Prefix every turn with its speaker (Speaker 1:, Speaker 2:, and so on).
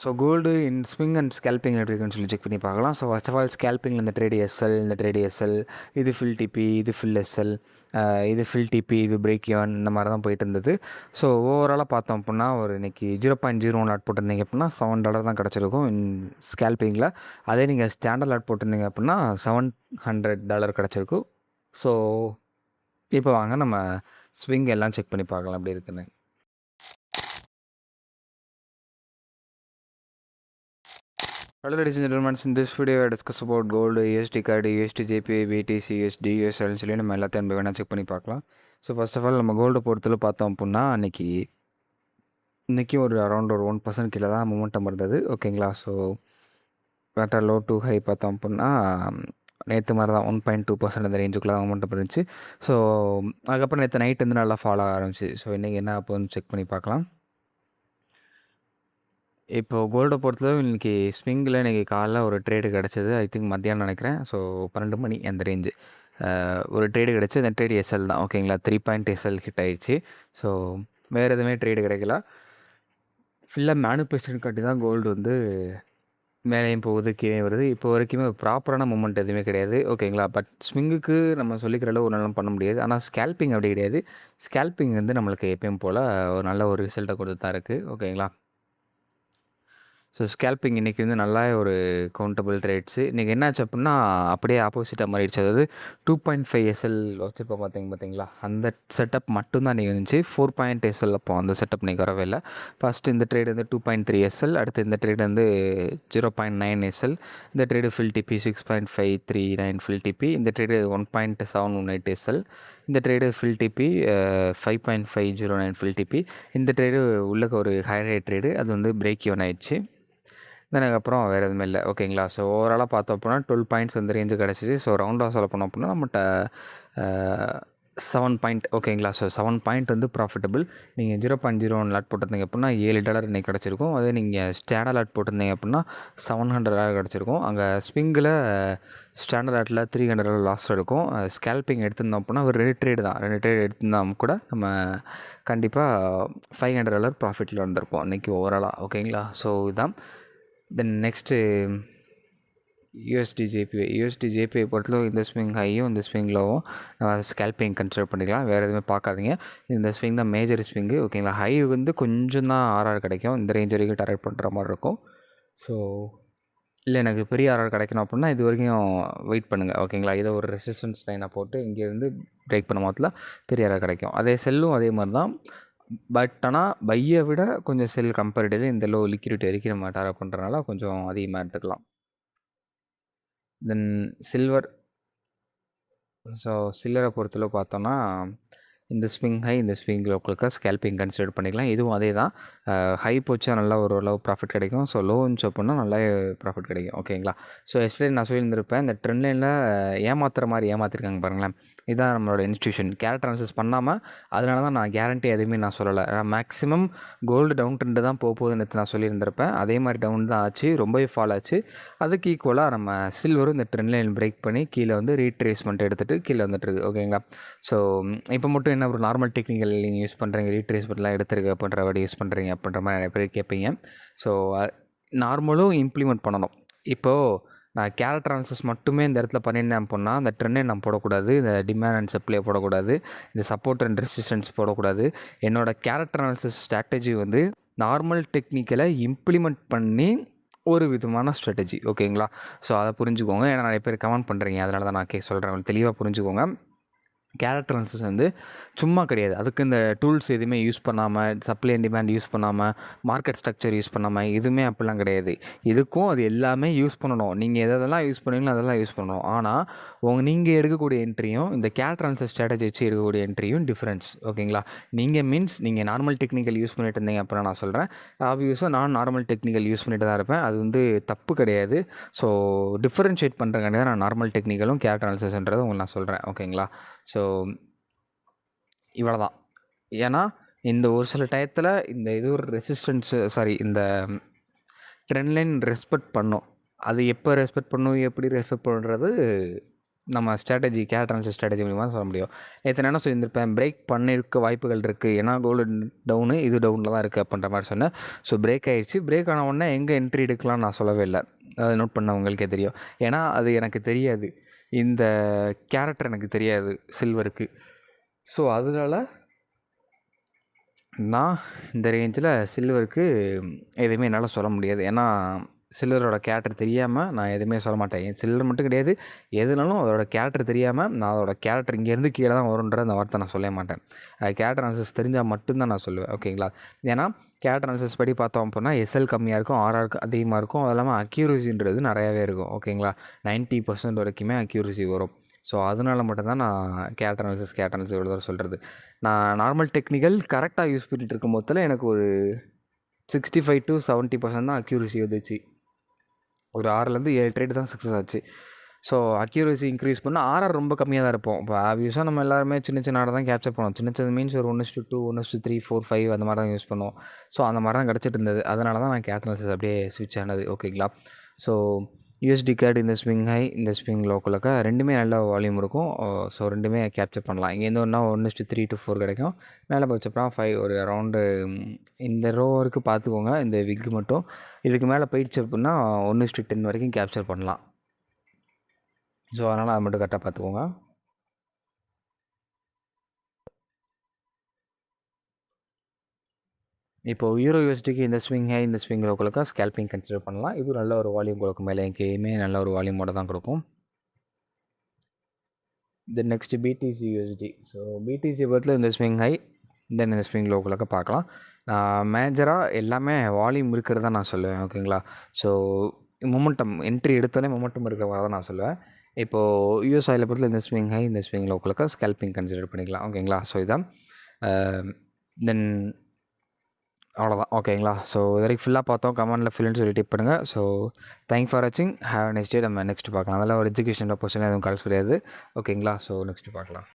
Speaker 1: So gold in swing and scalping எப்படி இருக்குன்னு சொல்லி செக் பண்ணி பார்க்கலாம். ஸோ ஃபர்ஸ்ட் ஆஃப் ஆல் ஸ்கேல்பிங்கில் இந்த ட்ரேடு எஸ்எல், இந்த ட்ரேடு எஸ்எல், இது ஃபில் டிபி, இது ஃபில் எஸ்எல், இது ஃபில் டிபி, இது பிரேக் ஈவன், இந்த மாதிரி தான் போயிட்டு இருந்தது. ஸோ ஓவராலாக பார்த்தோம் அப்படின்னா ஒரு இன்றைக்கி 0.01 லாட் போட்டிருந்தீங்க அப்படின்னா $7 தான் கிடச்சிருக்கும் இன் ஸ்கேல்பிங்கில். அதே நீங்கள் ஸ்டாண்டர்ட் லாட் போட்டிருந்தீங்க அப்படின்னா $700 கிடச்சிருக்கும். ஸோ இப்போ வாங்க நம்ம ஸ்விங் எல்லாம் செக் பண்ணி பார்க்கலாம் எப்படி இருக்குன்னு. Hello ladies and gentlemen, in this video I discuss about gold, USD CAD, USD JPY, BTC, USD, USL சொல்லி நம்ம எல்லாத்தையும் வேணால் செக் பண்ணி பார்க்கலாம். ஸோ ஃபர்ஸ்ட் ஆஃப் ஆல் நம்ம கோல்டு பொறுத்தல பார்த்தோம் அப்படின்னா இன்றைக்கி ஒரு அரௌண்ட் ஒரு 1% கீழே தான் மூமெண்டம் இருந்தது. ஓகேங்களா? ஸோ வேட்டா லோ டு ஹை பார்த்தோம் அப்படின்னா நேற்று மாதிரி தான் 1.2% அந்த ரேஞ்சுக்குள்ள தான் மூமெண்டம் இருந்துச்சு. ஸோ அதுக்கப்புறம் நேற்று நைட் வந்து நல்லா ஃபாலோ ஆரம்பிச்சு. ஸோ இன்றைக்கி என்ன அப்போன்னு செக் பண்ணி பார்க்கலாம். இப்போது கோல்டை பொறுத்தளவு இன்றைக்கி ஸ்விங்கில் இன்றைக்கி காலைல ஒரு ட்ரேடு கிடச்சிது. ஐ திங்க் மத்தியானம் நினைக்கிறேன். ஸோ 12 மணி அந்த ரேஞ்சு ஒரு ட்ரேடு கிடச்சி. அந்த ட்ரேடு எஸ்எல் தான். ஓகேங்களா? 3 பாயிண்ட் எஸ்எல் ஹிட் ஆயிடுச்சு. ஸோ வேறு எதுவுமே ட்ரேடு கிடைக்கல. ஃபுல்லாக மேனுஃபேக்சரிங் காட்டி தான் கோல்டு வந்து மேலேயும் போகுது, கீழே வருது. இப்போ வரைக்குமே ப்ராப்பரான மூமெண்ட் எதுவுமே கிடையாது. ஓகேங்களா? பட் ஸ்விங்குக்கு நம்ம சொல்லிக்கிற அளவு ஒரு நாளும் பண்ண முடியாது. ஆனால் ஸ்கேல்பிங் அப்படி கிடையாது. ஸ்கேல்பிங் வந்து நம்மளுக்கு எப்பயும் போல் ஒரு நல்ல ஒரு ரிசல்ட்டை கொடுத்து தான் இருக்குது. ஓகேங்களா? ஸோ ஸ்கேல்பிங் இன்றைக்கி வந்து நல்லா ஒரு கவுண்டபிள் ட்ரேட்ஸு. இன்றைக்கி என்னாச்சு அப்படின்னா அப்படியே ஆப்போசிட்டாக மாறிடுச்சு. அதாவது 2.5 எஸ்எல் வச்சுருப்போம் பார்த்தீங்களா? அந்த செட்டப் மட்டும்தான் இன்றைக்கி வந்துச்சு. 4 பாயிண்ட் எஸ்எல் அப்போ அந்த செட்டப் இன்றைக்கி வரவே இல்லை. ஃபஸ்ட்டு இந்த ட்ரேடு வந்து 2.3 எஸ்எல், அடுத்து இந்த ட்ரேடு வந்து 0.9 எஸ்எல், இந்த trade full TP 6.539 full TP, இந்த ட்ரேடு 1.718 எஸ்எல், இந்த trade full TP 5.509 full TP. இந்த ட்ரேடு உள்ளக்க ஒரு ஹைலைட் ட்ரேடு, அது வந்து பிரேக் ஈவன் ஆயிடுச்சு. அதுக்கப்புறம் வேறு எதுவுமே இல்லை. ஓகேங்களா? ஸோ ஓவராலாக பார்த்தோம் அப்படின்னா 12 பாயிண்ட்ஸ் அந்த ரேஞ்சு கிடச்சிச்சு. ஸோ ரவுண்டாக சொல்ல போனோம் அப்படின்னா நம்மகிட்ட 7 பாயிண்ட். ஓகேங்களா? ஸோ 7 பாயிண்ட் வந்து ப்ராஃபிட்டபிள். நீங்கள் 0.01 லாட் போட்டிருந்தீங்க அப்படின்னா $7 இன்றைக்கி கிடச்சிருக்கும். அதே நீங்கள் ஸ்டாண்டர்ட் லாட் போட்டிருந்தீங்க அப்படின்னா $700 கிடச்சிருக்கும். அங்கே ஸ்விங்கில் ஸ்டாண்டர்ட் லாட்டில் $300 லாஸ் இருக்கும். ஸ்கேல்பிங் எடுத்திருந்தோம் அப்படின்னா ஒரு 2 ட்ரேடு தான். 2 ட்ரேடு எடுத்திருந்தால் கூட நம்ம கண்டிப்பாக $500 ப்ராஃபிட்டில் வந்திருப்போம் இன்றைக்கி ஓவராலாக. ஓகேங்களா? ஸோ இதுதான். தென் நெக்ஸ்ட்டு யூஎஸ்டி ஜேபிஐ பொறுத்தளவு இந்த ஸ்விங் ஹையும் இந்த ஸ்விங் லோவும் ஸ்கேல்பிங் கன்சிடர் பண்ணிக்கலாம். வேறு எதுவுமே பார்க்காதீங்க. இந்த ஸ்விங் தான் மேஜர் ஸ்விங்கு. ஓகேங்களா? ஹை வந்து கொஞ்சம் தான் ஆர்ஆர் கிடைக்கும். இந்த ரேஞ்ச் வரைக்கும் டார்கெட் பண்ணுற மாதிரி இருக்கும். ஸோ இல்லை எனக்கு பெரிய ஆர்ஆர் கிடைக்கணும் அப்படின்னா இது வரைக்கும் வெயிட் பண்ணுங்கள். ஓகேங்களா? இதை ஒரு ரெசிஸ்டன்ஸ் லைனை போட்டு இங்கேருந்து பிரேக் பண்ண மொத்தத்தில் பெரிய ஆர்ஆர் கிடைக்கும். அதே செல்லும் அதே மாதிரி தான். பட் ஆனால் பையை விட கொஞ்சம் செல் கம்பேரிட்டிவ்லி இந்த லோ லிக்விடிட்டி வரைக்கும் நம்ம டார்கெட் பண்ணுறதுனால கொஞ்சம் அதிகமாக எடுத்துக்கலாம். தென் சில்வர். ஸோ சில்லரை பொறுத்தளவு பார்த்தோன்னா இந்த ஸ்விங் ஹை, இந்த ஸ்விங் லோக்களுக்கு ஸ்கேல்பிங் கன்சிடர் பண்ணிக்கலாம். இதுவும் அதே தான். ஹை போச்சா நல்லா ஓரளவு ப்ராஃபிட் கிடைக்கும். ஸோ லோ இருந்துச்சு அப்படின்னா நல்லா ப்ராஃபிட் கிடைக்கும். ஓகேங்களா? ஸோ எஸ்டே நான் சொல்லியிருந்திருப்பேன், இந்த ட்ரெண்ட் லைனில் ஏமாத்துற மாதிரி ஏமாற்றிருக்காங்க பாருங்களேன். இதுதான் நம்மளோட இன்ஸ்டியூஷன். கேரக்டர் அனாலிசிஸ் பண்ணாமல், அதனால தான் நான் கேரண்டி எதுவுமே நான் சொல்லலை. நான் மேக்ஸிமம் கோல்டு டவுன் ட்ரெண்டு தான் போகுதுன்னு நான் சொல்லியிருந்திருப்பேன். அதே மாதிரி டவுன் தான் ஆச்சு, ரொம்பவே ஃபால் ஆச்சு. அதுக்கு ஈக்குவலாக நம்ம சில்வரும் இந்த ட்ரெண்ட் லைன் பிரேக் பண்ணி கீழே வந்து ரீட்ரேஸ்மெண்ட் எடுத்துகிட்டு கீழே வந்துட்டுருக்கு. ஓகேங்களா? ஸோ இப்போ மட்டும் என்ன ஒரு நார்மல் டெக்னிக்கல் நீங்கள் யூஸ் பண்ணுறீங்க, ரீட்ரேஸ்மெண்ட்லாம் எடுத்துருக்கு அப்படின்ற வேர்டு யூஸ் பண்ணுறீங்க அப்படின்ற மாதிரி நிறைய பேர் கேட்பீங்க. ஸோ நார்மலும் இம்ப்ளிமெண்ட் பண்ணணும். இப்போது நான் கேரக்டர் அனாலிசிஸ் மட்டுமே இந்த இடத்துல பண்ணியிருந்தேன் அப்படின்னா அந்த ட்ரெண்டை நான் போடக்கூடாது, இந்த டிமாண்ட் அண்ட் சப்ளை போடக்கூடாது, இந்த சப்போர்ட் அண்ட் ரெசிஸ்டன்ஸ் போடக்கூடாது. என்னோடய கேரக்டர் அனாலிசிஸ் ஸ்ட்ராட்டஜி வந்து நார்மல் டெக்னிக்கலை இம்ப்ளிமெண்ட் பண்ணி ஒரு விதமான ஸ்ட்ராட்டஜி. ஓகேங்களா? ஸோ அதை புரிஞ்சுக்கோங்க. ஏன்னா நிறைய பேர் கமெண்ட் பண்ணுறீங்க, அதனால தான் நான் சொல்கிறேன். தெளிவாக புரிஞ்சுக்கோங்க. கேரக்டர் அனாலிசிஸ் வந்து சும்மா கிடையாது. அதுக்கு இந்த டூல்ஸ் எதுவுமே யூஸ் பண்ணாமல், சப்ளை அண்ட் டிமாண்ட் யூஸ் பண்ணாமல், மார்க்கெட் ஸ்ட்ரக்சர் யூஸ் பண்ணாமல் எதுவுமே அப்படிலாம் கிடையாது. இதுக்கும் அது எல்லாமே யூஸ் பண்ணணும். நீங்கள் எதெல்லாம் யூஸ் பண்ணுவீங்களோ அதெல்லாம் யூஸ் பண்ணணும். ஆனால் நீங்கள் எடுக்கக்கூடிய என்ட்ரியும் இந்த கேரக்டர் அனாலிசிஸ் ஸ்ட்ராட்டஜி வச்சு எடுக்கக்கூடிய என்ட்ரியும் டிஃப்ரென்ஸ். ஓகேங்களா? நீங்கள் நார்மல் டெக்னிக்கல் யூஸ் பண்ணிட்டு இருந்தீங்க அப்படின்னா நான் சொல்கிறேன், ஆப்வியஸாக நான் நார்மல் டெக்னிக்கல் யூஸ் பண்ணிட்டு தான் இருப்பேன். அது வந்து தப்பு கிடையாது. ஸோ டிஃப்ரென்ஷியேட் பண்ணுறக்காண்டி தான் நான் நார்மல் டெக்னிக்கலும் கேரக்டர் அனாலிசிஸ்ன்றதை உங்களுக்கு நான் சொல்கிறேன். ஓகேங்களா? ஸோ இவ்வளோ தான். ஏன்னா இந்த ஒரு சில டயத்தில் இந்த இது ஒரு இந்த ட்ரெண்ட் லைன் ரெஸ்பெக்ட் பண்ணும். அது எப்போ ரெஸ்பெக்ட் பண்ணும், எப்படி ரெஸ்பெக்ட் பண்ணுறது நம்ம ஸ்ட்ராட்டஜி கேரட் அனாலிசிஸ் ஸ்ட்ராட்டஜி மூலிமா சொல்ல முடியும். நேற்று என்ன சொல்லியிருந்திருப்பேன், பிரேக் பண்ணியிருக்க வாய்ப்புகள் இருக்குது. ஏன்னா கோல்டு டவுனு இது டவுனில் தான் இருக்குது அப்படின்ற மாதிரி சொன்னேன். ஸோ பிரேக் ஆகிடுச்சு. பிரேக் ஆன உடனே எங்கே என்ட்ரி எடுக்கலாம்னு நான் சொல்லவே இல்லை. அதை நோட் பண்ணவங்களுக்கே தெரியும். ஏன்னா அது எனக்கு தெரியாது, இந்த கேரக்டர் எனக்கு தெரியாது சில்வருக்கு. ஸோ அதனால் நான் இந்த ரேஞ்சில் சில்வருக்கு எதுவுமே என்னால் சொல்ல முடியாது. ஏன்னா சில்லரோட கேரக்டர் தெரியாமல் நான் எதுவுமே சொல்ல மாட்டேன். என் சில்லர் மட்டும் கிடையாது, எதுனாலும் அதோட கேரக்டர் தெரியாமல் நான் அதோட கேரக்டர் இங்கேருந்து கீழே தான் வரும்ன்ற அந்த வார்த்தை நான் சொல்லவே மாட்டேன். கேரக்டர் அனாலிசிஸ் தெரிஞ்சால் மட்டும்தான் நான் சொல்லுவேன். ஓகேங்களா? ஏன்னா கேரக்டர் அனாலிசிஸ் படி பார்த்தோம் அப்படின்னா எஸ்எல் கம்மியாக இருக்கும், ஆர்ஆர் அதிகமாக இருக்கும். அது இல்லாமல் அக்யூரசின்றது நிறையாவே இருக்கும். ஓகேங்களா? 90% வரைக்குமே அக்யூரசி வரும். ஸோ அதனால மட்டும்தான் நான் கேரக்டர் அனாலிசிஸ் இவ்வளோ தூரம் சொல்கிறது. நான் நார்மல் டெக்னிக்கல் கரெக்டாக யூஸ் பண்ணிகிட்டு இருக்கும் போதில் எனக்கு ஒரு 65 to 70% தான் அக்யூரசி வந்துச்சு. ஒரு 6லேருந்து 7 ட்ரேட் தான் சக்ஸஸ் ஆச்சு. ஸோ அக்யூரசி இன்க்ரீஸ் பண்ணால் ஆர்ஆர் ரொம்ப கம்மியாக தான் இருப்போம். இப்போ ஆப்வியஸாக நம்ம எல்லாருமே சின்ன சின்ன ஆர்டர் தான் கேப்சர் பண்ணுவோம். சின்ன மீன்ஸ் ஒரு 1:2, 1:3, 4, 5 அந்த மாதிரி தான் யூஸ் பண்ணுவோம். ஸோ அந்த மாதிரி தான் கிடச்சிட்டு இருந்தது. அதனால தான் நான் கேரக்டர் அனாலிசிஸ் அப்படியே ஸ்விட்ச் ஆனது. ஓகேங்களா? ஸோ யூஎஸ்டி கார்டு இந்த ஸ்விங் ஹை, இந்த ஸ்விங் லோக்கலுக்கா ரெண்டுமே நல்ல வால்யூம் இருக்கும். ஸோ ரெண்டுமே கேப்சர் பண்ணலாம். இங்கேருந்து ஒன்றா 1:3 to 4 கிடைக்கும். மேலே போச்சப்பறம் 5 ஒரு அரௌண்டு இந்த ரோ வரைக்கும் பார்த்துக்கோங்க. இந்த விக் மட்டும் இதுக்கு மேலே போயிடுச்சு அப்படின்னா 1:10 வரைக்கும் கேப்சர் பண்ணலாம். ஸோ அதனால் அதை மட்டும் கரெக்டாக பார்த்துக்கோங்க. இப்போது யூரோ யூஎஸ்டிக்கு இந்த ஸ்விங் ஹை, இந்த ஸ்விங் லோக்கலுக்கா ஸ்கேல்பிங் கன்சிடர் பண்ணலாம். இது நல்ல ஒரு வால்யூம் கொடுக்கும். மேலே எங்கேயுமே நல்ல ஒரு வால்யூமோட தான் கொடுக்கும். Then next BTC USDT. So BTC பொறுத்தில் இந்த ஸ்விங் ஹை, தென் இந்த ஸ்விங் லோக்கலுக்கு பார்க்கலாம். நான் மேஜராக எல்லாமே வால்யூம் இருக்கிறதா நான் சொல்லுவேன். ஓகேங்களா? ஸோ மொமெண்டம் என்ட்ரி எடுத்தோடனே மொமெண்டம் இருக்கிற மாதிரி தான் நான் சொல்லுவேன். இப்போது யூஎஸ் ஆயிலை பொறுத்தில் இந்த ஸ்விங் ஹை, இந்த ஸ்விங் லோக்கலுக்கு ஸ்கேல்பிங் கன்சிடர் பண்ணிக்கலாம். ஓகேங்களா? ஸோ இதான் தென் அவ்வளோதான். ஓகேங்களா? ஸோ இது வரைக்கும் ஃபுல்லாக பார்த்தோம். கமெண்டில் ஃபுல்லுன்னு சொல்லி டிப் பண்ணுங்கள். ஸோ தேங்க்ஸ் ஃபார் வாட்சிங். Have next day. நம்ம நெக்ஸ்ட் பார்க்கலாம். அதெல்லாம் ஒரு எஜுகேஷன் கொஸ்டின் எதுவும் கால்ஸ் கிடையாது. ஓகேங்களா? ஸோ நெக்ஸ்ட் பார்க்கலாம்.